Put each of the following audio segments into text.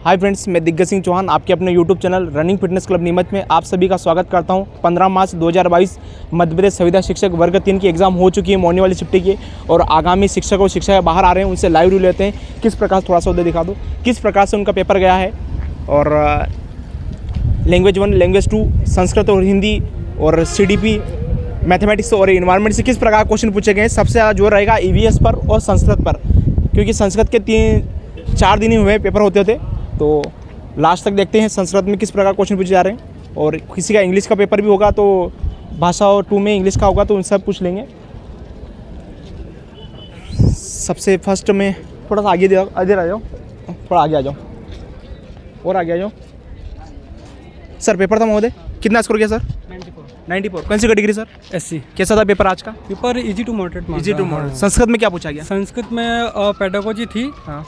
Hi friends, मैं दिग्गज सिंह चौहान आपके अपने YouTube channel running fitness club Neemuch में आप सभी का स्वागत करता हूं। 15 मार्च 2022 मध्य प्रदेश संविदा शिक्षक वर्ग 3 की एग्ज़ाम हो चुकी है मॉर्निंग वाली शिफ्ट की, और आगामी शिक्षक और शिक्षक बाहर आ रहे हैं, उनसे लाइव रिव्यू लेते हैं। किस प्रकार, थोड़ा सा उधर दिखा दो, किस प्रकार से उनका पेपर गया है, और लैंग्वेज 1, लैंग्वेज 2, संस्कृत और हिंदी, और CDP, मैथमेटिक्स और इन्वायरमेंट से किस प्रकार क्वेश्चन पूछे गए हैं। सबसे ज़्यादा जोर रहेगा EVS पर और संस्कृत पर, क्योंकि संस्कृत के 3-4 दिन ही हुए पेपर होते थे, तो लास्ट तक देखते हैं संस्कृत में किस प्रकार क्वेश्चन पूछे जा रहे हैं। और किसी का इंग्लिश का पेपर भी होगा, तो भाषा और 2 में इंग्लिश का होगा, तो उन सब पूछ लेंगे। सबसे फर्स्ट में थोड़ा सा आगे आ जाओ, थोड़ा आगे आ जाओ, और आगे आ जाओ। सर पेपर था महोदय, कितना स्कोर किया सर? 94। कौन सी कैटेगरी सर? SC। कैसा था पेपर आज का? Paper easy to moderate. Easy to moderate. Sanskrit में क्या पूछा गया? संस्कृत में पेडागोजी थी, हाँ।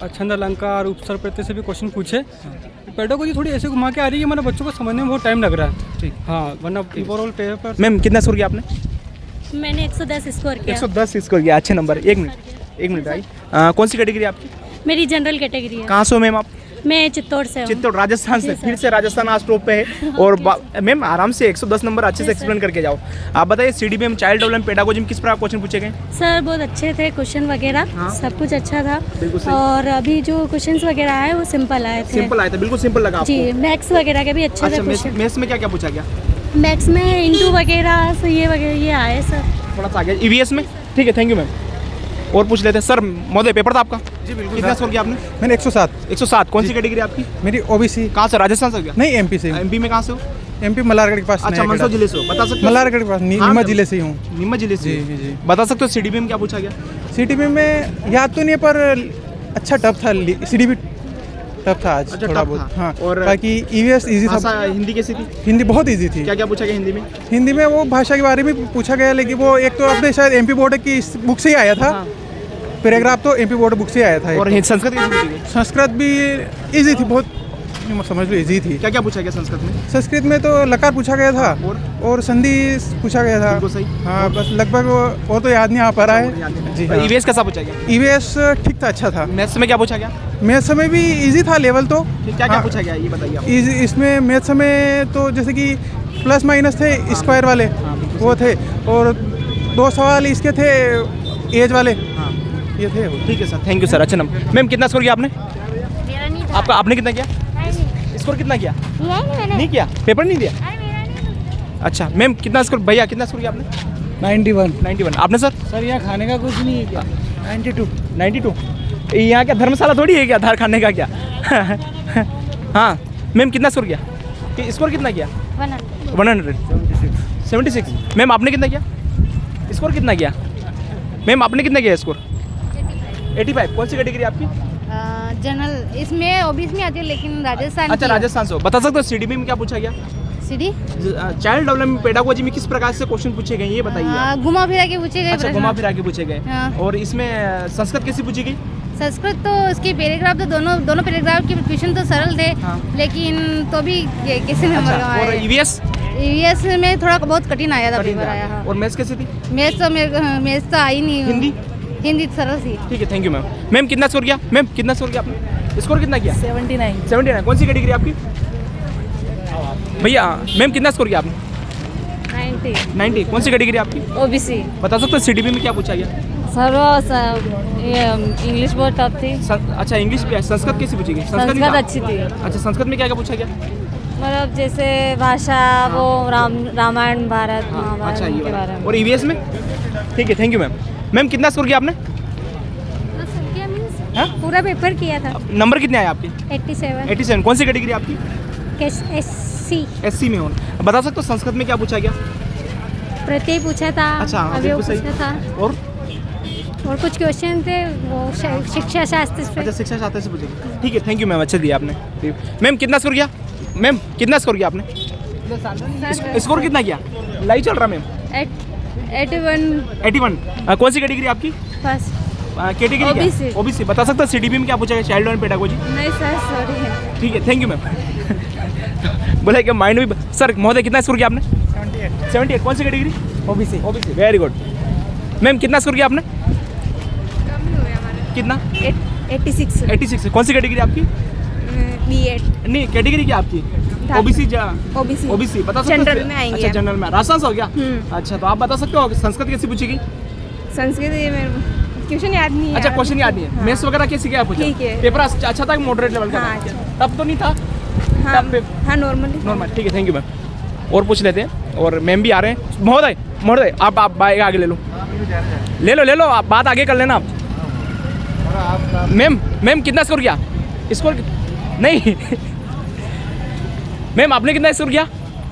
छंद अलंकार उपसर्ग प्रत्यय से भी क्वेश्चन पूछे। पेडागोजी थोड़ी ऐसे घुमा के आ रही है, मतलब बच्चों को समझने में बहुत टाइम लग रहा है। ठीक, हाँ, वरना ओवरऑल पेपर। मैम कितना स्कोर किया आपने? मैंने 110 स्कोर किया। 110 स्कोर किया, अच्छे नंबर। एक मिनट आई। कौन सी कैटेगरी आपकी? मेरी जनरल कैटेगरी है। कहाँ से हो मैम आप? मैं चित्तौड़ से हूँ। चित्तौड़, राजस्थान से। फिर से राजस्थान आज टॉप पे है। और मैम आराम से 110 नंबर अच्छे से एक्सप्लेन करके जाओ। आप बताइए CDP में चाइल्ड डेवलपमेंट पेडागोजी में किस प्रकार क्वेश्चन पूछे गए? सर बहुत अच्छे थे क्वेश्चन वगैरह, हाँ। सब कुछ अच्छा था। बिल्कुल सही। और अभी जो क्वेश्चंस वगैरह आए वो सिंपल आए थे। सिंपल आए थे, बिल्कुल सिंपल लगा आपको? जी, मैथ्स वगैरह के भी अच्छे थे क्वेश्चन। मैथ्स में क्या क्या पूछा गया? मैथ्स में इंटू वगैरह से ये आए सर। थोड़ा सा आगे। EVS में? ठीक है, थैंक यू मैम। और पूछ लेते हैं सर। महोदय पेपर था आपका? जी बिल्कुल। कितना स्कोर किया आपने? मैंने 107। 107। कौन सी कैटेगरी आपकी? मेरी OBC। कहाँ से? राजस्थान से? नहीं, MP से हूँ। MP में कहाँ से हो? MP मल्हारगढ़ के पास। अच्छा, मंदसौर जिले से हो। बता सकते हो? मल्हारगढ़ के पास, हाँ, नीमच जिले से ही हूँ। नीमच जिले से? जी जी। बता सकते हो CDP में क्या पूछा गया? CDP में याद तो नहीं है, पर अच्छा टफ था। CDP टफ था आज। अच्छा, थोड़ा टफ बहुत। था। हाँ, और बाकी EVS इजी भाषा था। हिंदी कैसी थी? हिंदी बहुत इजी थी। क्या क्या पूछा गया हिंदी में? हिंदी में वो भाषा के बारे में पूछा गया, लेकिन वो एक तो अपने शायद MP बोर्ड की बुक से ही आया था। हाँ। पैराग्राफ तो MP बोर्ड बुक से आया था। और संस्कृत कैसी पूछी गई? संस्कृत भी इजी थी, बहुत समझ लो इजी थी। क्या क्या पूछा गया संस्कृत में? संस्कृत में तो लकार पूछा गया था, और संधि पूछा गया था। बिल्कुल सही। हाँ, बस लगभग वो तो याद नहीं आ पा रहा है। जी हाँ। EVS कैसा पूछा गया? EVS ठीक था, अच्छा था। मैथ्स में क्या पूछा गया? मैथ्स में भी इजी था लेवल तो। क्या क्या पूछा गया ये बताइए आप। इजी इसमें मैथ्स में तो जैसे कि प्लस माइनस थे, स्क्वायर वाले वो थे, और 2 सवाल इसके थे एज वाले। हाँ, ये थे। ठीक है सर, थैंक यू सर। अच्छा नंबर। मैम कितना स्कोर किया आपने? मेरा नहीं था। आपका आपने कितना किया? स्कोर कितना किया? नहीं किया, पेपर नहीं दिया? अच्छा मैम कितना स्कोर? भैया कितना स्कोर किया आपने? 91। आपने सर? सर यहाँ खाने का कुछ नहीं है क्या? 92। यहाँ क्या धर्मशाला थोड़ी है क्या, धार खाने का क्या? हाँ मैम कितना स्कोर किया? स्कोर कितना किया? 176। मैम आपने कितना किया? स्कोर कितना किया? मैम आपने कितना किया स्कोर? 85। कौन सी कैटेगरी आपकी? जनरल, इसमें OBC में आती है, लेकिन राजस्थान। अच्छा, राजस्थान से हो। बता सकते हो CDP में क्या पूछा गया? CD चाइल्ड डेवलपमेंट पेडागोजी में किस प्रकार से क्वेश्चन पूछे गए ये बताइए। घुमा फिरा के पूछे गए। अच्छा, घुमा फिरा के पूछे गए। हाँ। और इसमें संस्कृत कैसी पूछी गई? संस्कृत तो इसके पैराग्राफ तो दोनों पैराग्राफ के क्वेश्चन तो सरल थे। हाँ। लेकिन तो भी किसी नंबर अच्छा, का और आया। EVS में थोड़ा बहुत कठिन आया था पेपर आया। हाँ। और मैथ्स कैसी थी? मैथ्स तो आई नहीं। हिंदी सरल थी। ठीक है, थैंक यू मैम। मैम कितना स्कोर किया? मैम कितना स्कोर किया आपने? स्कोर कितना किया? 79। कौन सी कैटेगरी आपकी? भैया मैम कितना स्कोर किया आपने? 90। कौन सी कैटेगरी आपकी? OBC। बता सकते हो CDP में क्या पूछा गया? इंग्लिश बहुत टफ थी। अच्छा, इंग्लिश भी है। संस्कृत कैसी पूछी गई? संस्कृत नहीं था? अच्छी थी। अच्छा, संस्कृत में क्या क्या पूछा गया? मतलब जैसे भाषा, वो रामायण भारत अच्छा, महाभारत ये के बारे वाला। में। और EVS में? ठीक है, थैंक यू मैम। मैम कितना स्कोर किया आपने? हाँ? पूरा पेपर किया था। नंबर कितने आए आपके? 87। कौन सी कैटेगरी आपकी? SC में हो। बता सकते हो संस्कृत में क्या पूछा गया? प्रत्यय पूछा था। अच्छा, हाँ, अभी वो बिल्कुल सही। पूछा था। और कुछ क्वेश्चन थे वो शिक्षा शास्त्र से। अच्छा, शिक्षा शास्त्र से पूछेगा। ठीक है, थैंक यू मैम, अच्छा दिया आपने। मैम कितना स्कोर किया? मैम कितना स्कोर किया आपने? स्कोर कितना किया? लाइव चल रहा मैम। 81। कौन सी कैटेगरी आपकी? फर्स्ट। Category OBC। बता सकते हो CDP में क्या पूछा गया? Child development pedagogy. नहीं सर, सॉरी। ठीक है, थैंक यू मैम। बोला क्या माइंड भी। सर महोदय कितना स्कोर किया आपने? 78। कौन सी category? OBC। Very good. Ma'am कितना स्कोर किया आपने? कितना? 86। 86। कौन सी कैटेगरी आपकी? बीएड नहीं, कैटेगरी क्या आपकी? धा- ओबीसी ओबीसी ओबीसी बता सकते हो? जनरल में आएंगे अच्छा, आप। जनरल में राजस्थान से हो गया। हम्म। अच्छा, तो आप बता सकते हो संस्कृत कैसी पूछेगी? संस्कृत ये मेरे क्वेश्चन याद नहीं है। अच्छा, क्वेश्चन याद नहीं है। हाँ। मैथ्स वगैरह कैसी क्या पूछा? ठीक है। पेपर अच्छा था, मॉडरेट लेवल का हाँ, था? अच्छा। तब तो नहीं था। हाँ तब पे- हाँ नॉर्मली नॉर्मल, ठीक है, थैंक यू मैम। और पूछ लेते हैं, और मैम भी आ रहे हैं। महोदय आप बाइक आगे ले लो, ले लो, आप बात आगे कर लेना आप। मैम कितना स्कोर किया? स्कोर नहीं मैम आपने कितना स्कोर किया?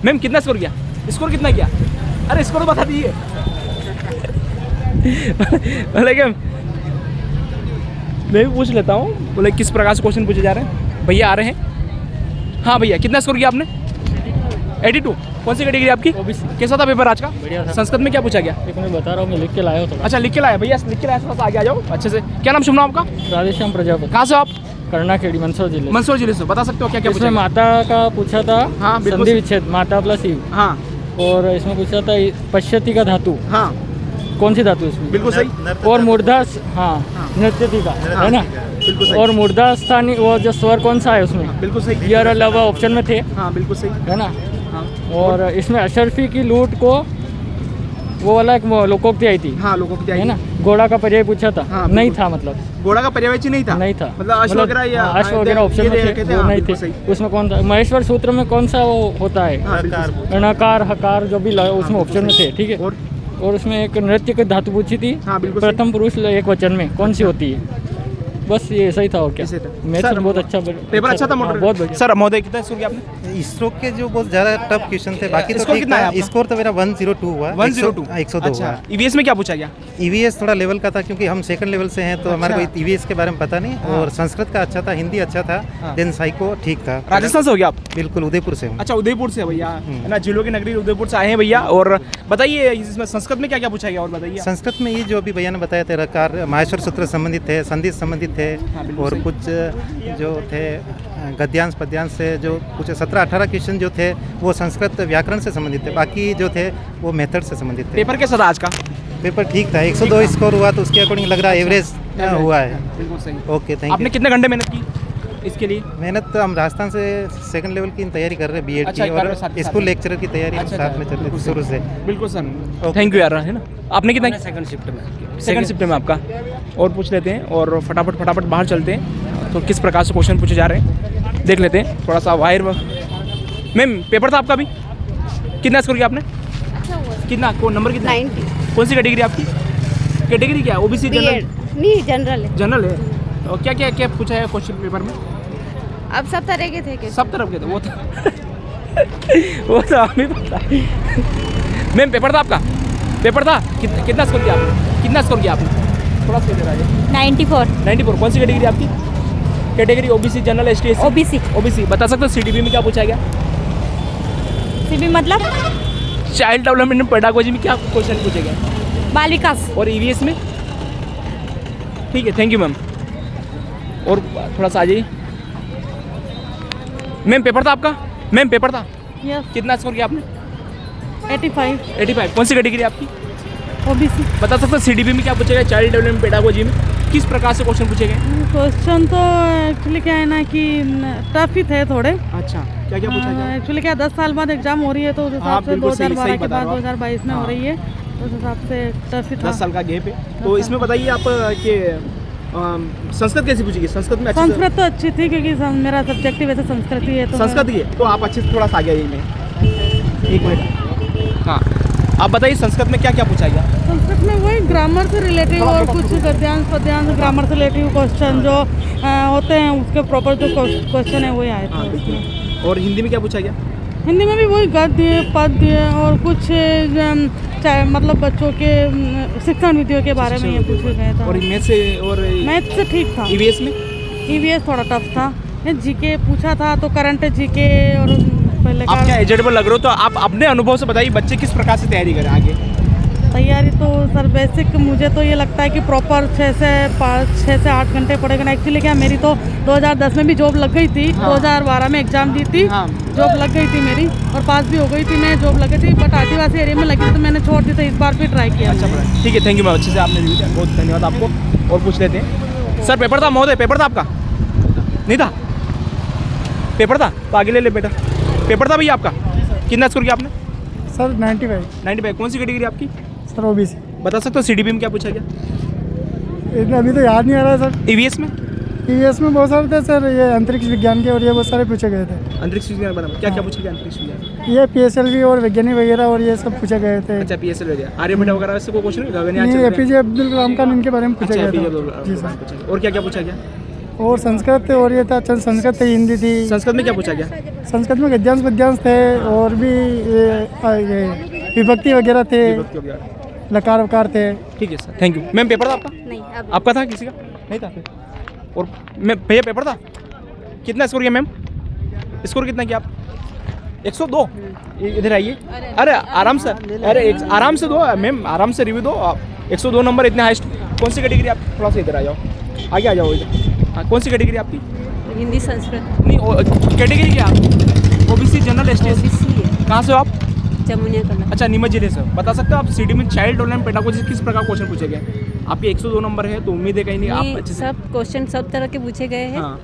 मैम कितना स्कोर किया? स्कोर कितना किया? अरे स्कोर बता दीजिए। लेकिन मैं भी पूछ लेता हूँ, बोले किस प्रकार से क्वेश्चन पूछे जा रहे हैं। भैया आ रहे हैं। हाँ भैया, कितना स्कोर किया आपने? 82। कौन सी कैटेगरी आपकी? ओबीसी। कैसा था पेपर आज का? बढ़िया था। संस्कृत में क्या पूछा गया? एक मैं बता रहा हूँ, मैं लिख के लाया हूँ थोड़ा। अच्छा, लिख के लाया भैया, लिख के लाया, थोड़ा सा आगे आ जाओ अच्छे से। क्या नाम, शुभ नाम आपका? राधेश्याम प्रजापति, कहाँ से हो आप? कर्णाखेड़ी, मंदसौर जिले। मंदसौर जिले से। बता सकते हो क्या क्या इसमें पूछा? माता का पूछा था। हाँ, बिल्कुल। संधि विच्छेद, माता प्लस ईव। हाँ और इसमें पूछा था पश्यति का धातु, हाँ, कौन सी धातु इसमें? बिल्कुल सही। और मूर्धा, हाँ नृत्यति का है ना। बिल्कुल सही। और मूर्धा स्थानी वो जो स्वर कौन सा है उसमें? बिल्कुल सही। यर और लव ऑप्शन में थे, हाँ बिल्कुल सही। है ना। हाँ और इसमें अशरफी की लूट को वो वाला एक लोकोक्ति आई थी, हाँ, लोगों की है ना। घोड़ा का पर्याय पूछा था, हाँ, नहीं बिल्कुल। था, मतलब घोड़ा का पर्यायवाची नहीं था? नहीं था, मतलब अश्व वगैरह या हाँ, अश्व वगैरह ऑप्शन ये में दे थे, रखे थे, वो हाँ, नहीं बिल्कुल थे। सही। उसमें कौन था? महेश्वर सूत्र में कौन सा वो होता है? हाँ, बिल्कुल सही। णकार हकार जो भी उसमें ऑप्शन में थे, ठीक है। और और उसमें एक नृत्य की धातु पूछी थी, हाँ, बिल्कुल सही। प्रथम पुरुष एक वचन में कौन सी होती है? बस ये ऐसा ही था। और क्या ऐसे था। मैथ्स सर, बहुत अच्छा पेपर अच्छा था, हाँ, मॉडरेट? बहुत बढ़िया। सर महोदय कितना स्कोर किया आपने? इसरो के जो बहुत ज़्यादा टफ क्वेश्चन थे, बाकी तो स्कोर ठीक कितना है था। आपका? स्कोर तो मेरा 102 हुआ। 102 102 अच्छा, हुआ। ईवीएस में क्या पूछा गया? ईवीएस थोड़ा लेवल का था, क्योंकि हम सेकंड लेवल से हैं, तो हमारे अच्छा। को ईवीएस के बारे में पता नहीं। हाँ। और संस्कृत का अच्छा था, हिंदी अच्छा था, हाँ। देन साइको ठीक था। राजस्थान से हो गया आप? बिल्कुल, उदयपुर से हूँ। अच्छा, उदयपुर से भैया, है ना, जिलों की नगरी उदयपुर से आए हैं भैया। और बताइए इसमें संस्कृत में क्या क्या पूछा गया, और बताइए। संस्कृत में ये जो अभी भैया ने बताया थे, रकार माहेश्वर सूत्र संबंधित थे, संधि संबंधित थे, हाँ, बिल्कुल और सही। कुछ जो थे गद्यांश पद्यांश से जो कुछ 17-18 क्वेश्चन जो थे वो संस्कृत व्याकरण से संबंधित थे, बाकी जो थे वो मेथड से संबंधित थे। पेपर कैसा था आज का? पेपर ठीक था, 102 स्कोर हुआ, तो उसके अकॉर्डिंग लग रहा है एवरेज हुआ है। बिल्कुल सही। ओके, थैंक आपने यू। कितने घंटे मेहनत की इसके लिए? मेहनत तो हम राजस्थान से सेकंड लेवल की तैयारी कर रहे हैं, बीएड अच्छा, की, कर रहे और हो साथ- साथ स्कूल में। लेक्चरर की तैयारी हम अच्छा, साथ में चल रही बिल्कुल थी शुरू से। बिल्कुल सर, ओके। थैंक यू यार, है ना। आपने कितना? सेकंड शिफ्ट में। सेकंड शिफ्ट में आपका। और पूछ लेते हैं, और फटाफट बाहर चलते हैं, तो किस प्रकार से क्वेश्चन पूछे जा रहे हैं देख लेते हैं। थोड़ा सा वायर। मैम पेपर था आपका भी? कितना स्कोर किया आपने? अच्छा हुआ। कितना, कौन नंबर कितना? 90। कौन सी कैटेगरी आपकी? कैटेगरी क्या है? OBC, general? बीएड नहीं, जनरल है। जनरल है। और क्या क्या क्या पूछा है क्वेश्चन पेपर में? अब सब तरह के थे सब तरफ के थे वो तो वो तो हमें पता है। मैम पेपर था आपका? पेपर था? कितना स्कोर किया आपने? कितना स्कोर किया आपने? थोड़ा स्कोर दे रहा है। 94। 94। कौन सी कैटेगरी आपकी? Category OBC, general, ST, SC? OBC. OBC. बता सकते हो सीडीपी में क्या पूछा गया? सीबी मतलब चाइल्ड डेवलपमेंट पेडागोजी में क्या क्वेश्चन पूछे गए? बाल विकास। और ईवीएस में? ठीक है, थैंक यू मैम। और थोड़ा सा आ जाइए। मैम पेपर था आपका? मैम पेपर था? यस, कितना स्कोर किया आपने? 85। 85। कौन सी कैटेगरी आपकी? ओबीसी। बता सकते हो सीडीपी में क्या पूछे गए? चाइल्ड डेवलपमेंट पेडागोजी में किस प्रकार से क्वेश्चन पूछे गए? क्वेश्चन तो एक्चुअली क्या है ना कि टफ ही थे थोड़े। अच्छा, क्या क्या पूछा गया? एक्चुअली क्या 10 साल बाद एग्जाम हो रही है, तो उस हाँ, हिसाब से बिल्कुल सही 2012 के बता बाद रहा हूँ। 2022 में हो हाँ। रही है, तो उस हिसाब से टफ ही था। 10 साल का गैप है। तो इसमें बताइए आप कि संस्कृत कैसी पूछेगी? संस्कृत में अच्छी संस्कृत तो अच्छी थी, क्योंकि मेरा सब्जेक्ट ही वैसे संस्कृत ही है, तो संस्कृत ही है, तो आप अच्छे से थोड़ा सा आगे आइए। में एक मिनट। हाँ, आप बताइए संस्कृत में क्या क्या पूछा गया? संस्कृत में वही ग्रामर से रिलेटिव और कुछ गद्यांश पद्यांश ग्रामर से रिलेटिव क्वेश्चन जो होते हैं, उसके प्रॉपर जो क्वेश्चन है वही आए हाँ, थे उसमें। बिल्कुल। और हिंदी में क्या पूछा गया? हिंदी में भी वही गद्य पद्य और कुछ मतलब बच्चों के शिक्षण विधियों के बारे में ये पूछे गए और थे। मैथ से? और मैथ से ठीक था। ईवीएस में? ईवीएस थोड़ा टफ था। जीके पूछा था, तो करंट जीके और पहले आप क्या का एजेबल लग रहे हो, तो आप अपने अनुभव से बताइए बच्चे किस प्रकार से तैयारी करें आगे? तैयारी तो सर बेसिक मुझे तो ये लगता है कि प्रॉपर 6 से 8 घंटे पड़ेगा ना। एक्चुअली क्या मेरी तो 2010 में भी जॉब लग गई थी, हाँ। 2012 में एग्ज़ाम दी थी, हाँ। जॉब लग गई थी मेरी और पास भी हो गई थी मैं, जॉब लगी थी, बट आदिवासी एरिया में लगी थी तो मैंने छोड़ दी थी। इस बार फिर ट्राई किया। अच्छा पढ़ा, ठीक है, थैंक यू मैम, अच्छे से आपने रिव्यू दिया, बहुत धन्यवाद आपको। और पूछ लेते हैं। सर पेपर था महोदय? पेपर था आपका? नहीं था? पेपर था तो आगे ले ले बेटा। पेपर था भैया आपका, कितना स्कोर किया आपने? सर 95। 95। कौन सी कैटेगरी आपकी? Sir OBC. बता सकते हो सीडीपी में क्या पूछा गया? अभी तो याद नहीं आ रहा है सर। ईवीएस में? ईवीएस में बहुत सारे थे सर, ये अंतरिक्ष विज्ञान के और ये बहुत सारे पूछे गए थे। अंतरिक्ष विज्ञान बना, क्या क्या पूछा गया अंतरिक्ष विज्ञान? ये पीएसएलवी और वैज्ञानिक वगैरह और ये सब पूछे गए थे। अच्छा पीएसएल वगैरह, आर्यभट्ट वगैरह से कोई क्वेश्चन नहीं? गगनयान ये चल रहा है। एपीजे अब्दुल कलाम का इनके बारे में पूछा अच्छा गया एपीजे था। अब्दुल जी कलाम सर। पूछा गया। और क्या क्या पूछा गया? और संस्कृत और ये था, चंद संस्कृत थी, हिंदी थी। संस्कृत में क्या पूछा गया? संस्कृत में गद्यांश पद्यांश थे और भी ये विभक्ति वगैरह थे, विभक्ति वगैरह। लकार वकार थे। ठीक है sir, thank you. Ma'am paper था आपका? नहीं अब आपका था? किसी का नहीं था? और मैं भैया पेपर था, कितना स्कोर किया मैम? स्कोर कितना किया आप? 102। इधर आइए। अरे आराम से, अरे आराम से दो मैम, आराम से रिव्यू दो आप। 102 नंबर इतने हाइस्ट। कौन सी कैटेगरी आप? थोड़ा सा इधर आ जाओ, आगे आ जाओ इधर। हाँ, कौन सी कैटेगरी आपकी? हिंदी संस्कृत नहीं कैटेगरी क्या आप? OBC general ST? है। कहाँ से हो आप? जमुनिया कला। अच्छा नीमच जिले से। बता सकते हो आप सीडी में चाइल्ड डेवलपमेंट पेडागोजी किस प्रकार क्वेश्चन पूछे गए? आपके 102 नंबर है तो उम्मीद है कहीं नहीं आप अच्छे से। सब क्वेश्चन सब तरह के पूछे गए हैं, हाँ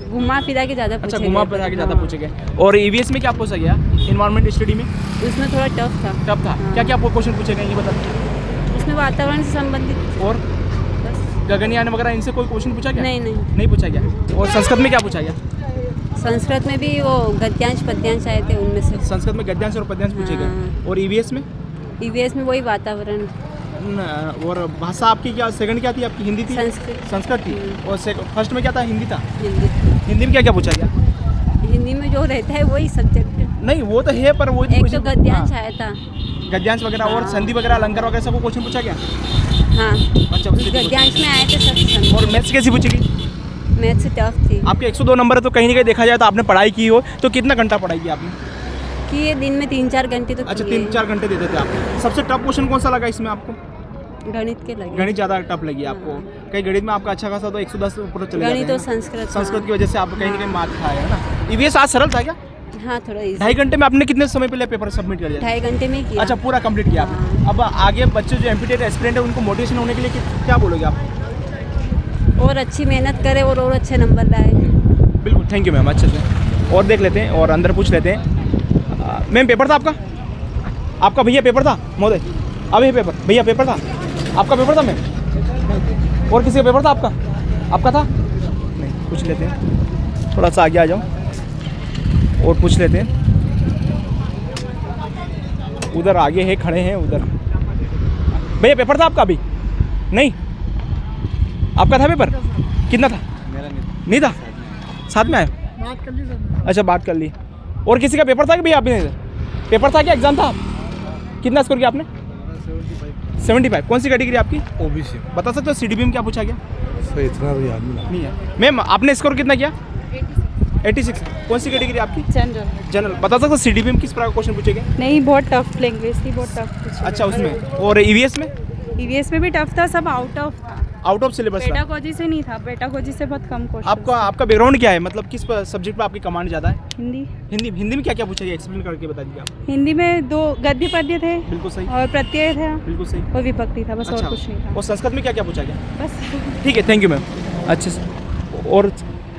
घुमा फिरा के ज़्यादा अच्छा, पूछे घुमा गए फिरा के थे। ज़्यादा हाँ। पूछे गए। और ईवीएस में क्या पूछा गया? इन्वायरमेंट स्टडी में उसमें थोड़ा टफ था। कब था? हाँ। क्या क्या क्वेश्चन पूछे गए ये बता। उसमें वातावरण से संबंधित और बस। गगनयान वगैरह इनसे कोई क्वेश्चन पूछा गया? नहीं पूछा गया। और संस्कृत में क्या पूछा गया? संस्कृत में भी वो गद्यांश पद्यांश आए थे, उनमें से संस्कृत में गद्यांश और पद्यांश पूछे गए। हाँ। और ईवीएस में? ईवीएस में वही वातावरण। और भाषा आपकी क्या सेकंड क्या थी आपकी? हिंदी थी? संस्कृत थी। और फर्स्ट में क्या था? हिंदी था। हिंदी में क्या क्या पूछा गया? हिंदी में जो रहता है वही सब्जेक्ट। नहीं वो तो है पर वो एक तो गद्यांश आया था। गद्यांश वगैरह और हाँ। संधि वगैरह अलंकार वगैरह सब क्वेश्चन पूछा गया? हाँ अच्छा उस गद्यांश में आए थे सब। और मैथ्स कैसी पूछेगी? मैथ्स टफ थी। आपके 102 नंबर है तो कहीं ना कहीं देखा जाए तो आपने पढ़ाई की हो तो कितना घंटा पढ़ाई की आपने? कि ये दिन में 3-4 घंटे तो अच्छा किए। 3-4 घंटे देते थे आप। सबसे टफ क्वेश्चन कौन सा लगा इसमें आपको? गणित के लगे। गणित ज़्यादा टफ लगी आपको? कहीं गणित में आपका अच्छा खासा तो 110 ऊपर चले गणित जाते और हैं। संस्कृत। संस्कृत की वजह से आपको कहीं ना कहीं मार्क खाया है ना। ईवीएस आज सरल था क्या? हाँ थोड़ा easy। 2.5 घंटे में आपने कितने समय पहले पेपर सबमिट कर दिया? 2.5 घंटे में ही किया। अच्छा पूरा कंप्लीट किया आपने। अब आगे बच्चे जो एम्पिटेड एस्पिरेंट है उनको मोटिवेशन होने के लिए क्या बोलोगे आप? और अच्छी मेहनत करे और अच्छे नंबर लाए। बिल्कुल, थैंक यू मैम, अच्छे से। और देख लेते हैं और अंदर पूछ लेते हैं। मैम पेपर था आपका? आपका भैया पेपर था महोदय? अभी पेपर भैया पेपर था आपका? पेपर था मैम? और किसी का पेपर था आपका? आपका था? नहीं, पूछ लेते हैं, थोड़ा सा आगे आ जाओ और पूछ लेते हैं। उधर आगे है, खड़े हैं उधर। भैया पेपर था आपका अभी? नहीं आपका था पेपर? कितना था? मेरा नहीं था। साथ में आए? बात कर ली सर। अच्छा बात कर ली। और किसी का पेपर था कि भैया आपने? पेपर था क्या? एग्जाम था? कितना स्कोर किया आपने? 75। कौन सी कैटेगरी आपकी? ओबीसी। बता सकते हो सीडीपी में क्या पूछा गया? सर इतना तो याद नहीं है। मैम आपने स्कोर कितना किया? 86। कौन सी कैटेगरी आपकी? जनरल। बता सकते हो सीडीपी में किस प्रकार क्वेश्चन पूछे गए? नहीं बहुत टफ लैंग्वेज थी, बहुत टफ। अच्छा उसमें। और ईवीएस में? ईवीएस में भी टफ था, सब आउट ऑफ सिलेबस था। पेडागोजी से नहीं था, पेडागोजी से बहुत कम क्वेश्चन। आपका बैकग्राउंड क्या है, मतलब किस सब्जेक्ट पे आपकी कमांड ज़्यादा है? हिंदी में क्या क्या पूछा गया? एक्सप्लेन करके बता दीजिए आप। हिंदी में 2 गद्य पद्य थे। बिल्कुल सही। और प्रत्यय था। बिल्कुल सही। और विभक्ति था, बस अच्छा, और कुछ नहीं था। और संस्कृत में क्या क्या पूछा गया? बस ठीक है, थैंक यू मैम, अच्छे से। और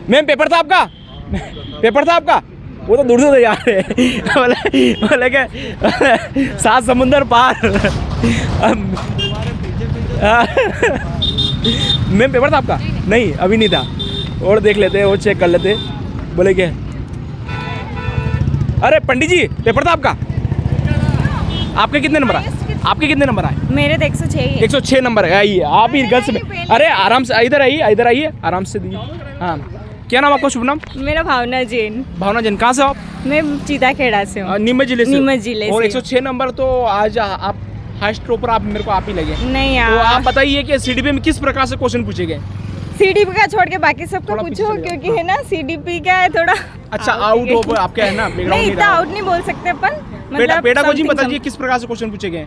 मैम पेपर था आपका? पेपर था आपका? वो तो दूर से यार बोले क्या 7 समुंदर पार। मैम पेपर था आपका? नहीं अभी नहीं था। और देख लेते हैं और चेक कर लेते हैं। बोले क्या? अरे पंडित जी पेपर था आपका? आपके कितने नंबर आए? आपके कितने नंबर आए? मेरे तो 106 ही है। 106 नंबर है। आइए आप ही गर्ल्स में, अरे आराम से इधर आइए, इधर आइए, आराम से दीजिए। हाँ क्या नाम आपका? शुभ नाम? मेरा भावना जैन। भावना जैन। कहाँ से हो आप? मैं चीताखेड़ा से हूँ। नीमच जिले से? नीमच जिले और से। 106 नंबर तो आज आप हाईएस्ट टॉपर, आप मेरे को आप ही लगे। नहीं तो यार, आप बताइए कि सीडीपी में किस प्रकार से क्वेश्चन पूछे गए? सीडीपी का छोड़ के बाकी सबका थोड़ा पीछे पूछो, चले जाओ। क्योंकि है ना सीडीपी क्या है थोड़ा। अच्छा आउट ऑफ आपका है ना बैकग्राउंड नहीं नहीं इतना रहा। आउट नहीं बोल सकते अपन। पेडागोजी something बताइए किस प्रकार से क्वेश्चन पूछे गए?